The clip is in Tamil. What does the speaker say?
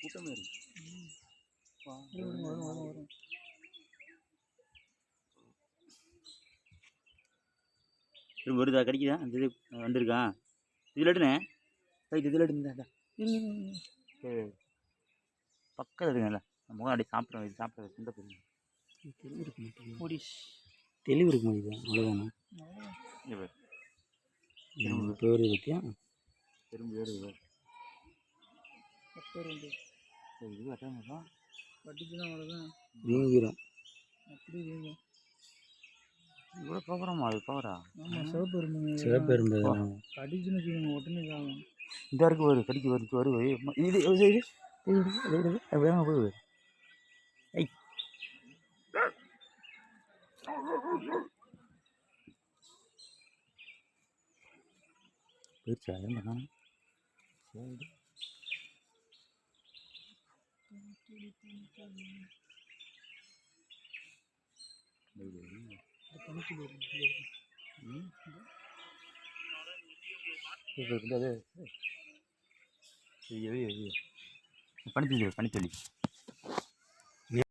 கூட்டமே இருக்கு. வருதா கிடைக்குதா? அந்த இது வந்துருக்கான். இதில் எடுனே இதில் எடுங்க. பக்கம் இருக்குங்கல்ல முகம் அப்படி சாப்பிட்றோம். இது சாப்பிட்றது சிந்த போய் தெளிவு இருக்க மாட்டேங்குது. தெளிவு இருக்க மாட்டேங்குது. அவ்வளோதானே பேர் பற்றியா திரும்ப வேறு இது கட்டாமதான் கட்டிச்சுன்னா அவ்வளோதான் வீங்கிடும். அப்படி வீங்கும். இவ்வளோ பவரமா? அது பவரா? ஆமாம், சிவப்பு எறும்பு கடிச்சுன்னு வச்சுக்கோங்க உடனே ஆகும். இந்த இருக்கு வரும் கடிக்க வருது வருது இது வேகமாக போகுது. ஐ போயிடுச்சா? என்ன சரி பனித்தொல்லி